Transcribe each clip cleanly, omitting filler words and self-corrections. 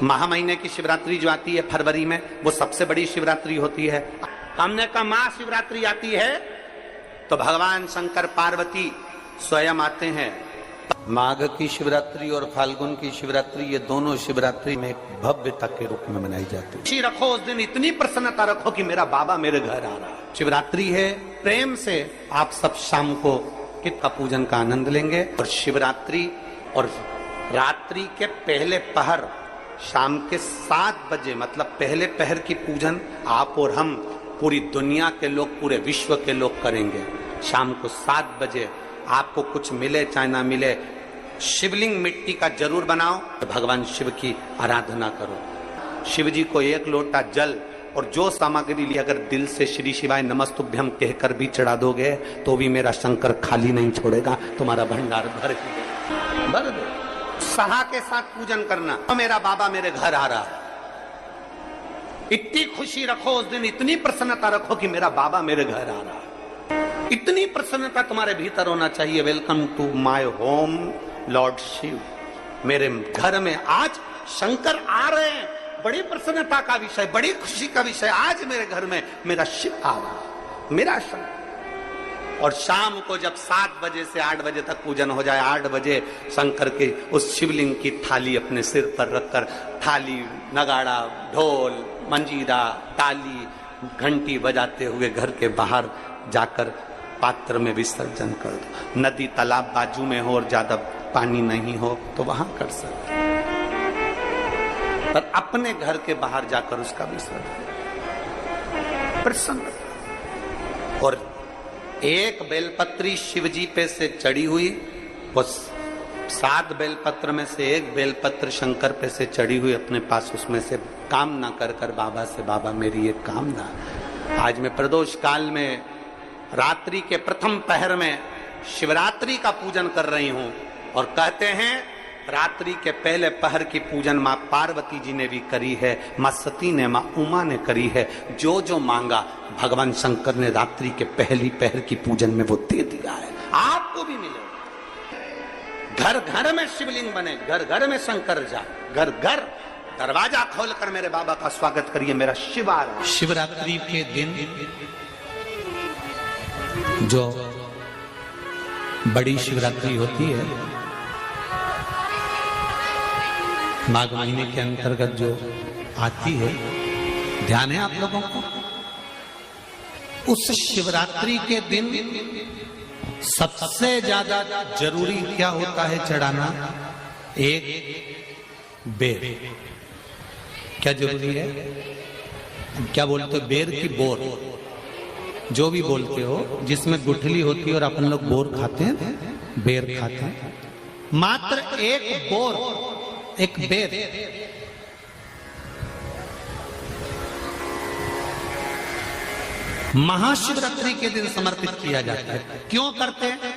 महा महीने की शिवरात्रि जो आती है फरवरी में, वो सबसे बड़ी शिवरात्रि होती है। हमने कहा महाशिवरात्रि आती है तो भगवान शंकर पार्वती स्वयं आते हैं। माघ की शिवरात्रि और फाल्गुन की शिवरात्रि, ये दोनों शिवरात्रि में भव्यता के रूप में मनाई जाती है। खुशी रखो उस दिन, इतनी प्रसन्नता रखो कि मेरा बाबा मेरे घर आ रहा है। शिवरात्रि है, प्रेम से आप सब शाम को किट का पूजन का आनंद लेंगे। और शिवरात्रि और रात्रि के पहले पहर शाम के 7 बजे, मतलब पहले पहर की पूजन आप और हम, पूरी दुनिया के लोग, पूरे विश्व के लोग करेंगे। शाम को 7 बजे आपको कुछ मिले चाहे ना मिले, शिवलिंग मिट्टी का जरूर बनाओ, भगवान शिव की आराधना करो। शिव जी को 1 लोटा जल और जो सामग्री ली, अगर दिल से श्री शिवाय नमस्तुभ्यम कहकर भी चढ़ा दोगे तो भी मेरा शंकर खाली नहीं छोड़ेगा, तुम्हारा भंडार भर दे। सहा के साथ पूजन करना, तो मेरा बाबा मेरे घर आ रहा है। इतनी खुशी रखो उस दिन, इतनी प्रसन्नता रखो कि मेरा बाबा मेरे घर आ रहा है। इतनी प्रसन्नता तुम्हारे भीतर होना चाहिए। Welcome to my home lord Shiva, मेरे घर में आज शंकर आ रहे हैं। बड़ी प्रसन्नता का विषय, बड़ी खुशी का विषय, आज मेरे घर में मेरा शिव आ रहा है, मेरा शंकर। और शाम को जब 7 बजे से 8 बजे तक पूजन हो जाए, 8 बजे शंकर के उस शिवलिंग की थाली अपने सिर पर रखकर, थाली, नगाड़ा, ढोल, मंजीरा, ताली, घंटी बजाते हुए घर के बाहर जाकर पात्र में विसर्जन कर दो। नदी तालाब बाजू में हो और ज्यादा पानी नहीं हो तो वहां कर सकते, पर अपने घर के बाहर जाकर उसका विसर्जन प्रसन्न। और एक बेलपत्री शिवजी पे से चढ़ी हुई, वो 7 बेलपत्र में से एक बेलपत्र शंकर पे से चढ़ी हुई अपने पास, उसमें से कामना कर बाबा से, बाबा मेरी एक कामना, आज मैं प्रदोष काल में रात्रि के प्रथम पहर में शिवरात्रि का पूजन कर रही हूं। और कहते हैं रात्रि के पहले पहर की पूजन मां पार्वती जी ने भी करी है, मां सती ने, मां उमा ने करी है। जो जो मांगा भगवान शंकर ने रात्रि के पहली पहर की पूजन में वो दे दिया है, आपको भी मिलेगा। घर घर में शिवलिंग बने, घर घर में शंकर जा, घर घर दरवाजा खोलकर मेरे बाबा का स्वागत करिए, मेरा शिव आ रहा है। शिवरात्रि के दिन जो बड़ी शिवरात्रि होती है, माघ महीने के अंतर्गत जो आती है, ध्यान है आप लोगों को? उस शिवरात्रि के दिन सबसे ज्यादा जरूरी क्या होता है चढ़ाना? एक बेर। क्या जरूरी है? क्या बोलते हो? बेर की बोर, जो भी बोलते हो, जिसमें गुठली होती है और अपन लोग बोर खाते हैं, बेर खाते हैं। मात्र एक बोर, एक बेर महाशिवरात्रि के दिन समर्पित किया जाता है। क्यों करते हैं?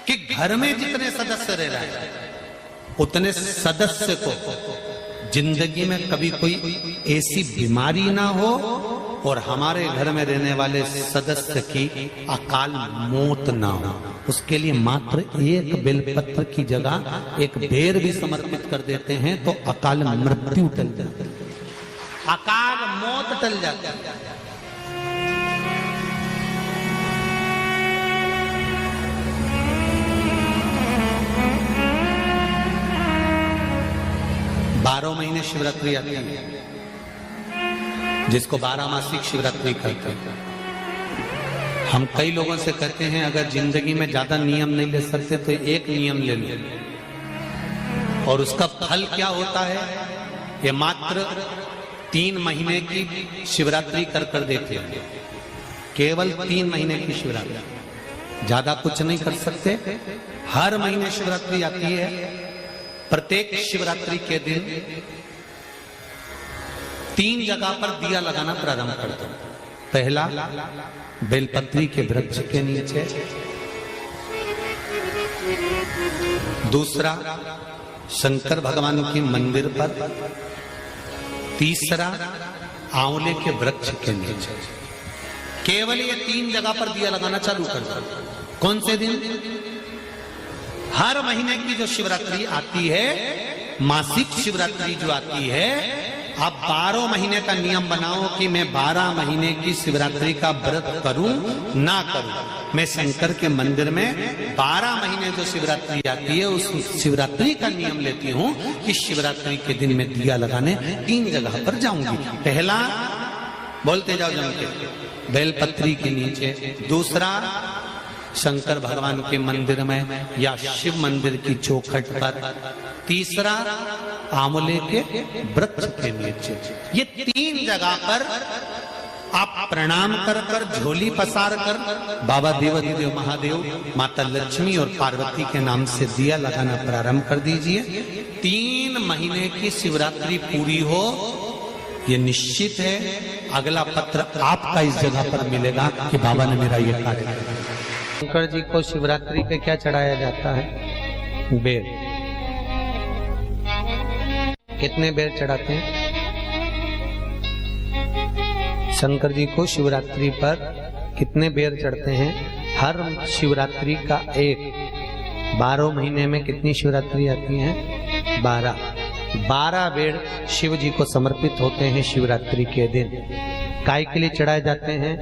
कि घर में जितने सदस्य रह रहे हैं उतने सदस्य को जिंदगी में कभी कोई ऐसी बीमारी ना हो और हमारे घर में रहने वाले सदस्य की अकाल मौत ना हो, उसके लिए मात्र एक बेलपत्र की जगह एक बेर भी समर्पित कर देते हैं तो अकाल मृत्यु टल जाती है, अकाल मौत टल जाती है। 12 महीने शिवरात्रि आती है, जिसको 12 मासिक शिवरात्रि कहते हैं। हम कई लोगों से कहते हैं अगर जिंदगी में ज्यादा नियम नहीं ले सकते तो एक नियम ले लो, और उसका फल क्या होता है? ये मात्र 3 महीने की शिवरात्रि कर देते हैं, केवल 3 महीने की शिवरात्रि, ज्यादा कुछ नहीं कर सकते। हर महीने शिवरात्रि आती है। प्रत्येक शिवरात्रि के दिन 3 जगह पर दिया लगाना प्रारंभ करते हैं। पहला बेलपत्री के वृक्ष के नीचे, दूसरा शंकर भगवान के मंदिर पर, तीसरा आंवले के वृक्ष के नीचे। केवल ये 3 जगह पर दिया लगाना चालू कर दो। कौन से दिन? हर महीने की जो शिवरात्रि आती है मासिक शिवरात्रि जो आती है, आप 12 महीने का नियम बनाओ कि मैं 12 महीने की शिवरात्रि का व्रत करूं ना करूं। मैं शंकर के मंदिर में 12 महीने जो शिवरात्रि आती है उस शिवरात्रि का नियम लेती हूं कि शिवरात्रि के दिन मैं दिया लगाने 3 जगह पर जाऊंगी। पहला, बोलते जाओ जम के, बेलपत्री के नीचे। दूसरा, शंकर भगवान के मंदिर में या शिव मंदिर की चौखट पर। तीसरा, आंवले के वृक्ष के नीचे। ये 3 जगह पर आप प्रणाम कर कर, झोली पसार कर बाबा देवाधिदेव महादेव, माता लक्ष्मी और पार्वती के नाम से दिया लगाना प्रारंभ कर दीजिए। 3 महीने की शिवरात्रि पूरी हो, ये निश्चित है अगला पत्र आपका इस जगह पर मिलेगा कि बाबा ने मेरा ये कार्य किया। शंकर जी को शिवरात्रि पे क्या चढ़ाया जाता है? बेर। कितने बेर चढ़ाते हैं? शंकर जी को शिवरात्रि पर कितने बेर चढ़ते हैं? हर शिवरात्रि का एक। 12 महीने में कितनी शिवरात्रि आती हैं? 12 बेर शिव जी को समर्पित होते हैं शिवरात्रि के दिन। काय के लिए चढ़ाए जाते हैं?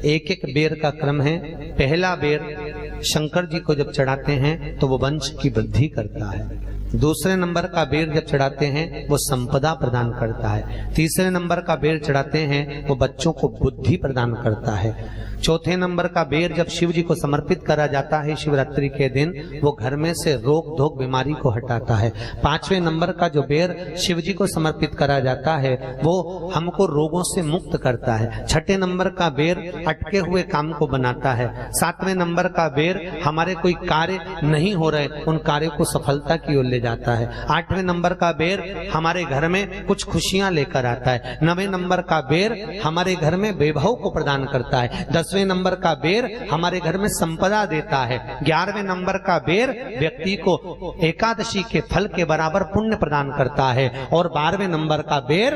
एक एक बेर का क्रम है। पहला बेर शंकर जी को जब चढ़ाते हैं तो वो वंश की वृद्धि करता है। दूसरे नंबर का बेर जब चढ़ाते हैं वो संपदा प्रदान करता है। तीसरे नंबर का बेर चढ़ाते हैं वो बच्चों को बुद्धि प्रदान करता है। चौथे नंबर का बेर जब शिव जी को समर्पित करा जाता है शिवरात्रि के दिन, वो घर में से रोग धोक बीमारी को हटाता है। 5वें नंबर का जो बेर शिव जी को समर्पित करा जाता है वो हमको रोगों से मुक्त करता है। 6ठे नंबर का बेर अटके हुए काम को बनाता है। 7वें नंबर का बेर हमारे कोई कार्य नहीं हो रहे उन कार्यों को सफलता की ओर ले जाता है। 8वें नंबर का बेर हमारे घर में कुछ खुशियां लेकर आता है। 9वें नंबर का बेर हमारे घर में वैभव को प्रदान करता है। 10वें नंबर का बेर हमारे घर में संपदा देता है। 11वें नंबर का बेर व्यक्ति को एकादशी के फल के बराबर पुण्य प्रदान करता है। और 12वें नंबर का बेर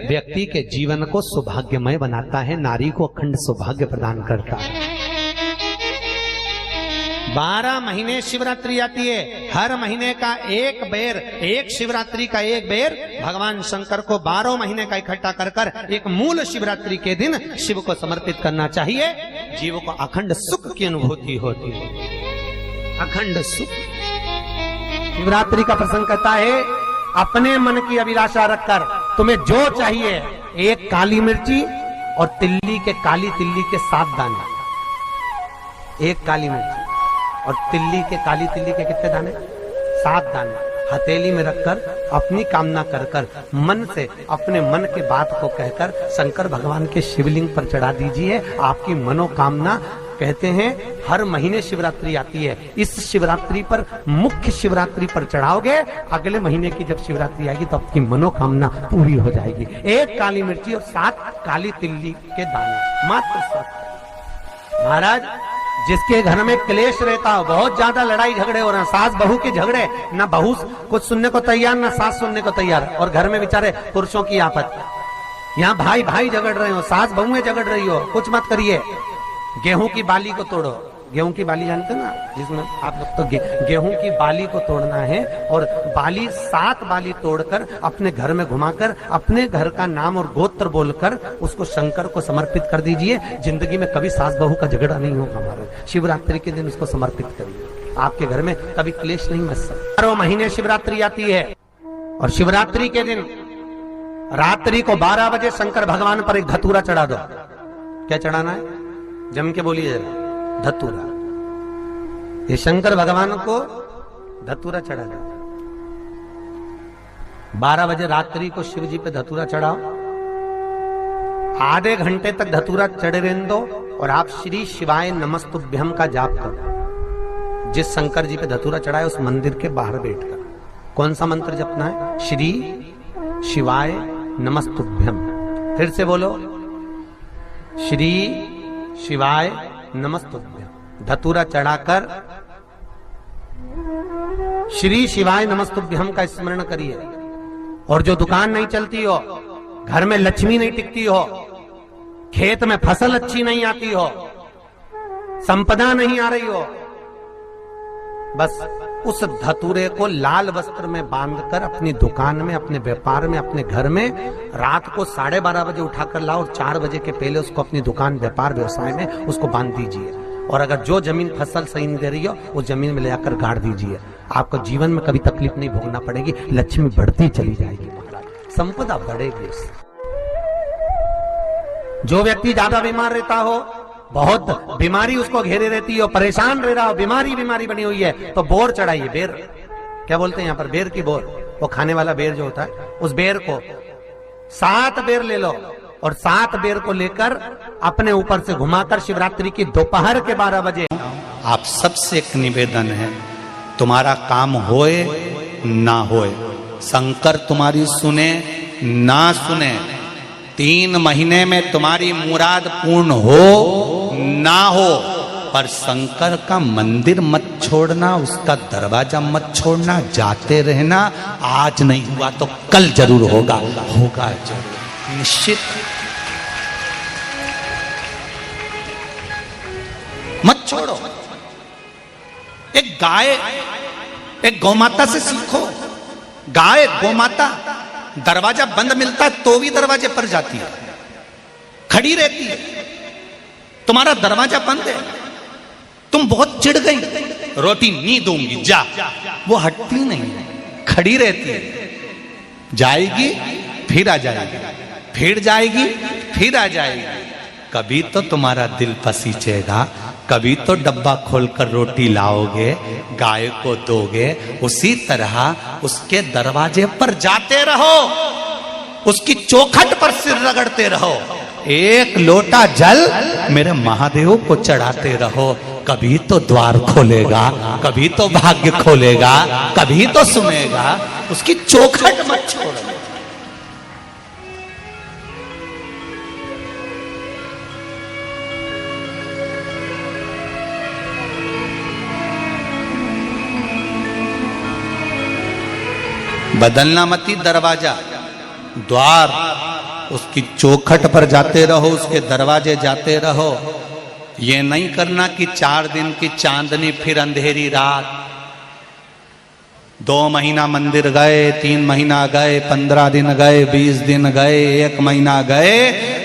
व्यक्ति के जीवन को सौभाग्यमय बनाता है, नारी को अखंड सौभाग्य प्रदान करता है। 12 महीने शिवरात्रि आती है। हर महीने का एक बेर, एक शिवरात्रि का एक बेर भगवान शंकर को 12 महीने का इकट्ठा कर कर एक मूल शिवरात्रि के दिन शिव को समर्पित करना चाहिए। जीव को अखंड सुख की अनुभूति होती है, अखंड सुख। शिवरात्रि का प्रसंग कहता है अपने मन की अभिलाषा रखकर तुम्हें जो चाहिए, एक काली मिर्ची और तिल्ली के, काली तिल्ली के 7 दाने। एक काली मिर्ची और तिल्ली के, काली तिल्ली के कितने दाने? 7 दाने हथेली में रखकर अपनी कामना कर कर मन से अपने मन की बात को कहकर शंकर भगवान के शिवलिंग पर चढ़ा दीजिए। आपकी मनोकामना, कहते हैं हर महीने शिवरात्रि आती है, इस शिवरात्रि पर, मुख्य शिवरात्रि पर चढ़ाओगे, अगले महीने की जब शिवरात्रि आएगी तो आपकी मनोकामना पूरी हो जाएगी। एक काली मिर्ची और 7 काली तिल्ली के दाने, मात्र 7। महाराज, जिसके घर में क्लेश रहता हो, बहुत ज्यादा लड़ाई झगड़े हो रहे हैं, सास बहू के झगड़े, ना बहू कुछ सुनने को तैयार ना सास सुनने को तैयार, और घर में बेचारे पुरुषों की आफत। यहाँ भाई भाई झगड़ रहे हो, सास बहुएं झगड़ रही हो, कुछ मत करिए। गेहूं की बाली को तोड़ो। गेहूं की बाली जानते ना, जिसमें आप लोग तो गेहूं की बाली को तोड़ना है, और बाली 7 बाली तोड़कर अपने घर में घुमाकर अपने घर का नाम और गोत्र बोलकर उसको शंकर को समर्पित कर दीजिए। जिंदगी में कभी सास बहू का झगड़ा नहीं होगा। हमारे शिवरात्रि के दिन उसको समर्पित करिए, आपके घर में कभी क्लेश नहीं मच सकता। 12 महीने शिवरात्रि आती है, और शिवरात्रि के दिन रात्रि को 12 बजे शंकर भगवान पर एक धतूरा चढ़ा दो। क्या चढ़ाना है? जम के बोलिए जरा। धतूरा। ये शंकर भगवान को धतूरा चढ़ा दो। 12 बजे रात्रि को शिव जी पे धतूरा चढ़ाओ। आधे घंटे तक धतूरा चढ़े रहने दो, और आप श्री शिवाय नमस्तुभ्यम का जाप करो। जिस शंकर जी पे धतूरा चढ़ाए उस मंदिर के बाहर बैठकर कौन सा मंत्र जपना है? श्री शिवाय नमस्तुभ्यम। फिर से बोलो, श्री शिवाय नमस्तुभ्यम। धतूरा चढ़ाकर श्री शिवाय नमस्तुभ्यम का स्मरण करिए। और जो दुकान नहीं चलती हो, घर में लक्ष्मी नहीं टिकती हो, खेत में फसल अच्छी नहीं आती हो, संपदा नहीं आ रही हो, बस उस धतूरे को लाल वस्त्र में बांधकर अपनी दुकान में, अपने व्यापार में, अपने घर में रात को 12:30 बजे उठाकर लाओ और 4 बजे के पहले उसको अपनी दुकान, व्यापार, व्यवसाय में उसको बांध दीजिए। और अगर जो जमीन फसल सही नहीं दे रही हो उस जमीन में ले जाकर गाड़ दीजिए। आपको जीवन में कभी तकलीफ नहीं भोगना पड़ेगी, लक्ष्मी बढ़ती चली जाएगी, संपदा बढ़ेगी। जो व्यक्ति ज्यादा बीमार रहता हो, बहुत बीमारी उसको घेरे रहती हो, परेशान रह रहा हो, बीमारी बनी हुई है, तो बोर चढ़ाइए। बेर क्या बोलते हैं यहाँ पर, बेर की बोर, वो खाने वाला बेर जो होता है, उस बेर को 7 बेर ले लो और 7 बेर को लेकर अपने ऊपर से घुमाकर शिवरात्रि की दोपहर के 12 बजे। आप सबसे एक निवेदन है, तुम्हारा काम होए ना होए, शंकर तुम्हारी सुने ना सुने, 3 महीने में तुम्हारी मुराद पूर्ण हो ना हो, पर शंकर का मंदिर मत छोड़ना, उसका दरवाजा मत छोड़ना, जाते रहना। आज नहीं हुआ तो कल जरूर होगा, होगा जरूर, निश्चित। मत छोड़ो। एक गाय, एक गौमाता से सीखो। गाय, गौमाता, दरवाजा बंद मिलता है तो भी दरवाजे पर जाती है, खड़ी रहती है। तुम्हारा दरवाजा बंद है, तुम बहुत चिढ़ गई, रोटी नहीं दूंगी जा, वो हटती नहीं, खड़ी रहती है, जाएगी फिर आ जाएगी, फिर जाएगी फिर आ जाएगी। कभी तो तुम्हारा दिल पसीचेगा, कभी तो डब्बा खोलकर रोटी लाओगे, गाय को दोगे। उसी तरह उसके दरवाजे पर जाते रहो, उसकी चौखट पर सिर रगड़ते रहो, एक लोटा जल मेरे महादेव को चढ़ाते रहो। कभी तो द्वार खोलेगा, कभी तो भाग्य खोलेगा, कभी तो सुनेगा। उसकी चौखट मत छोड़ो। बदलना मती दरवाजा, द्वार, उसकी चौखट पर जाते रहो, उसके दरवाजे जाते रहो। ये नहीं करना कि 4 दिन की चांदनी फिर अंधेरी रात। 2 महीना मंदिर गए, 3 महीना गए, 15 दिन गए, 20 दिन गए, 1 महीना गए,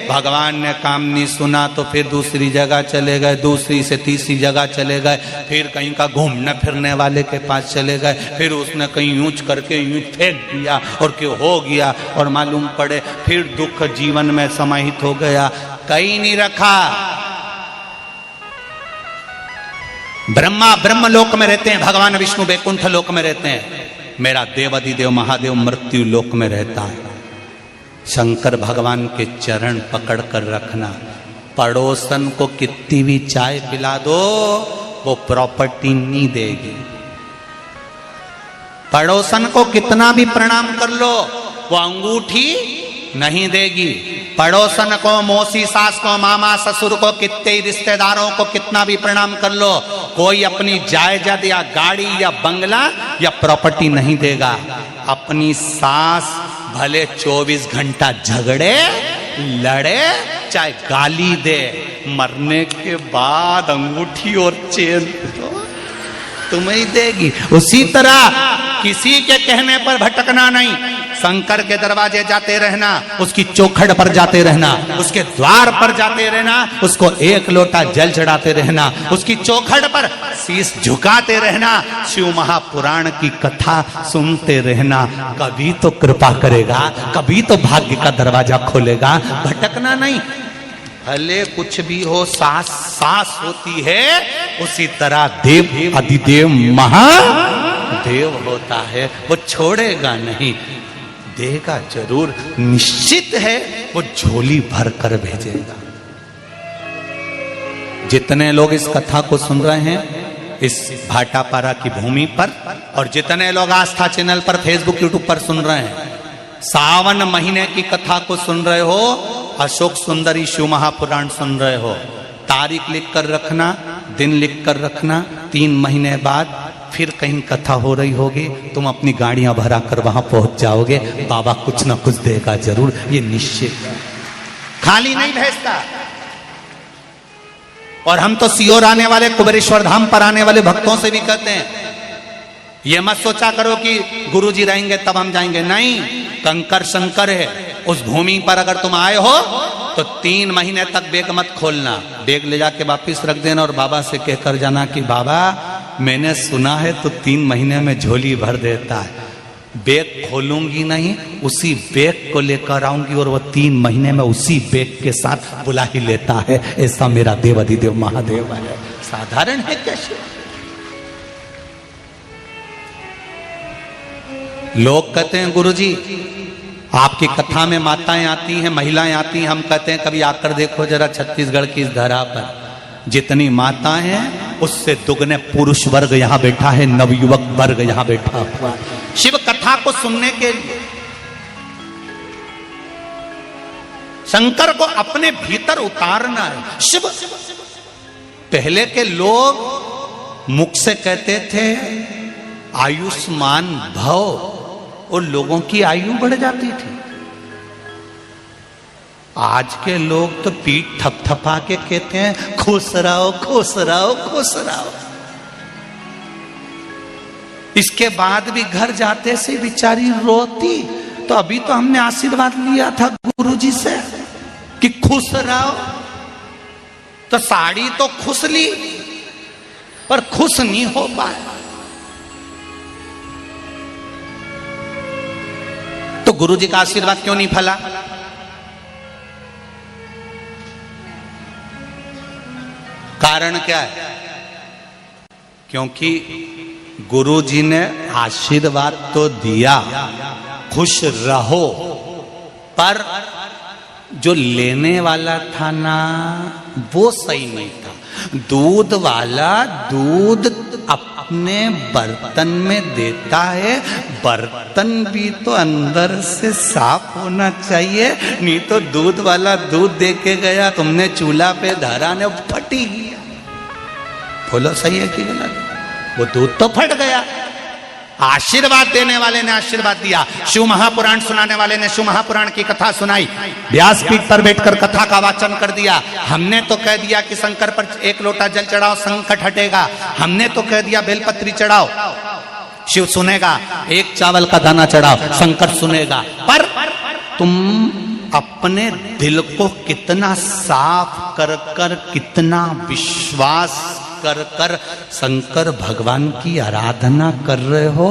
भगवान ने काम नहीं सुना तो फिर दूसरी जगह चले गए, दूसरी से तीसरी जगह चले गए, फिर कहीं का घूमने फिरने वाले के पास चले गए, फिर उसने कहीं यूंच करके यूंच फेंक दिया और क्यों हो गया, और मालूम पड़े फिर दुख जीवन में समाहित हो गया। कहीं नहीं रखा। ब्रह्मा ब्रह्म लोक में रहते हैं, भगवान विष्णु वैकुंठ लोक में रहते हैं, मेरा देव अधिदेव महादेव मृत्यु लोक में रहता है। शंकर भगवान के चरण पकड़ कर रखना। पड़ोसन को कितनी भी चाय पिला दो, वो प्रॉपर्टी नहीं देगी। पड़ोसन को कितना भी प्रणाम कर लो, वो अंगूठी नहीं देगी। पड़ोसन को, मौसी सास को, मामा ससुर को, कितने रिश्तेदारों को कितना भी प्रणाम कर लो, कोई अपनी जायदाद या गाड़ी या बंगला या प्रॉपर्टी नहीं देगा। अपनी सास भले 24 घंटा झगड़े लड़े, चाहे गाली दे, मरने के बाद अंगूठी और चेन तुम्हें ही देगी। उसी तरह किसी के कहने पर भटकना नहीं, शंकर के दरवाजे जाते रहना, उसकी चौखट पर जाते रहना, उसके द्वार पर जाते रहना, उसको एक लोटा जल चढ़ाते रहना, उसकी चौखट पर शीश झुकाते रहना, शिव महापुराण की कथा सुनते रहना। कभी तो कृपा करेगा, कभी तो भाग्य का दरवाजा खोलेगा। भटकना नहीं। भले कुछ भी हो, सास सास होती है, उसी तरह देव अधिदेव महादेव होता है, वो छोड़ेगा नहीं, देगा जरूर, निश्चित है वो झोली भर कर भेजेगा। जितने लोग इस कथा को सुन रहे हैं इस भाटापारा की भूमि पर, और जितने लोग आस्था चैनल पर, फेसबुक, यूट्यूब पर सुन रहे हैं, सावन महीने की कथा को सुन रहे हो, अशोक सुंदरी शिव महापुराण सुन रहे हो, तारीख लिख कर रखना, दिन लिख कर रखना। 3 महीने बाद फिर कहीं कथा हो रही होगी, तुम अपनी गाड़ियां भरा कर वहां पहुंच जाओगे, बाबा कुछ ना कुछ देगा जरूर, ये निश्चित। खाली नहीं भेजता। और हम तो सियोर आने वाले, कुबेरेश्वर धाम पर आने वाले भक्तों से भी कहते हैं, ये मत सोचा करो कि गुरुजी रहेंगे तब हम जाएंगे, नहीं, कंकर शंकर है। उस भूमि पर अगर तुम आए हो तो 3 महीने तक बैग मत खोलना, बैग ले जाके वापिस रख देना और बाबा से कहकर जाना कि बाबा मैंने सुना है तो 3 महीने में झोली भर देता है। बैग खोलूंगी नहीं, उसी बैग को लेकर आऊंगी और वो 3 महीने में उसी बैग के साथ बुला ही लेता है। ऐसा मेरा देवाधिदेव महादेव है। साधारण है कैसे? लोग कहते हैं गुरुजी आपकी कथा में माताएं आती हैं, महिलाएं आती हैं, हम कहते हैं कभी आकर देखो जरा छत्तीसगढ़ की इस धरा पर जितनी माताएं हैं उससे दुगने पुरुष वर्ग यहां बैठा है, नवयुवक वर्ग यहां बैठा हुआ है शिव कथा को सुनने के लिए, शंकर को अपने भीतर उतारना है। शिव पहले के लोग मुख से कहते थे आयुष्मान भव और लोगों की आयु बढ़ जाती थी। आज के लोग तो पीठ थपथपा के कहते हैं खुश रहो खुश रहो खुश रहो। इसके बाद भी घर जाते से बेचारी रोती। तो अभी तो हमने आशीर्वाद लिया था गुरुजी से कि खुश रहो, तो साड़ी तो खुश ली पर खुश नहीं हो पाए। तो गुरुजी का आशीर्वाद क्यों नहीं फला? कारण क्या है? क्योंकि गुरुजी ने आशीर्वाद तो दिया खुश रहो, पर जो लेने वाला था ना वो सही नहीं था। दूध वाला दूध अपने बर्तन में देता है, बर्तन भी तो अंदर से साफ होना चाहिए, नहीं तो दूध वाला दूध दे के गया, तुमने चूल्हा पे धरा ने फटी गया। बोलो सही है कि गलत? वो दूध तो फट गया। आशीर्वाद देने वाले ने आशीर्वाद दिया, शिव महापुराण सुनाने वाले ने शिव महापुराण की कथा सुनाई, व्यासपीठ पर बैठकर कथा का वाचन कर दिया। हमने तो कह दिया कि शंकर पर 1 लोटा जल चढ़ाओ संकट हटेगा, हमने तो कह दिया बेलपत्री चढ़ाओ शिव सुनेगा, 1 चावल का दाना चढ़ाओ शंकर सुनेगा। पर तुम अपने दिल को कितना साफ कर कर, कितना विश्वास कर कर शंकर भगवान की आराधना कर रहे हो।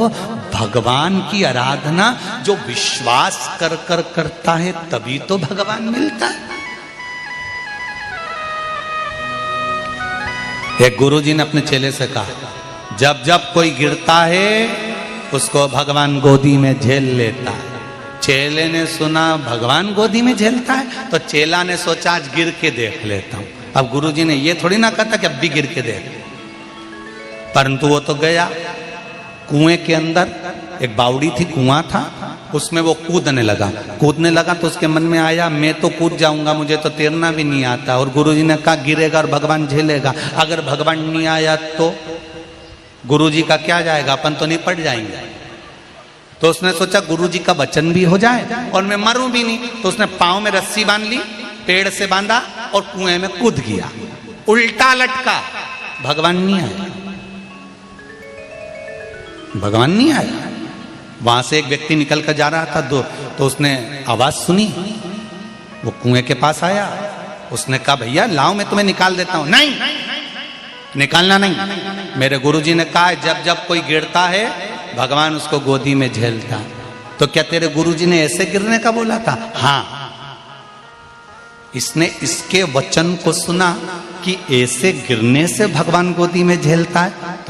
भगवान की आराधना जो विश्वास कर कर करता है तभी तो भगवान मिलता है। एक गुरुजी ने अपने चेले से कहा जब जब कोई गिरता है उसको भगवान गोदी में झेल लेता है। चेले ने सुना भगवान गोदी में झेलता है, तो चेला ने सोचा आज गिर के देख लेता हूं। अब गुरुजी ने ये थोड़ी ना कहता कि अब भी गिर के देख, परंतु वो तो गया कुएं के अंदर। एक बावड़ी थी, कुआं था, उसमें वो कूदने लगा तो उसके मन में आया मैं तो कूद जाऊंगा, मुझे तो तैरना भी नहीं आता। और गुरुजी ने कहा गिरेगा और भगवान झेलेगा, अगर भगवान नहीं आया तो गुरुजी का क्या जाएगा, अपन तो निपट जाएंगे। तो उसने सोचा गुरुजी का वचन भी हो जाए और मैं मरूं भी नहीं। तो उसने पांव में रस्सी बांध ली, पेड़ से बांधा और कुएं में कूद गया, उल्टा लटका, भगवान नहीं आया, भगवान नहीं आया। वहां से एक व्यक्ति निकल कर जा रहा था तो उसने आवाज सुनी, वो कुएं के पास आया, उसने कहा भैया लाओ मैं तुम्हें निकाल देता हूं। नहीं, निकालना नहीं, मेरे गुरुजी ने कहा जब जब कोई गिरता है भगवान उसको गोदी में झेलता। तो क्या तेरे गुरुजी ने ऐसे गिरने का बोला था? हाँ, इसने इसके वचन को सुना कि ऐसे गिरने से भगवान गोदी में झेलता है। तो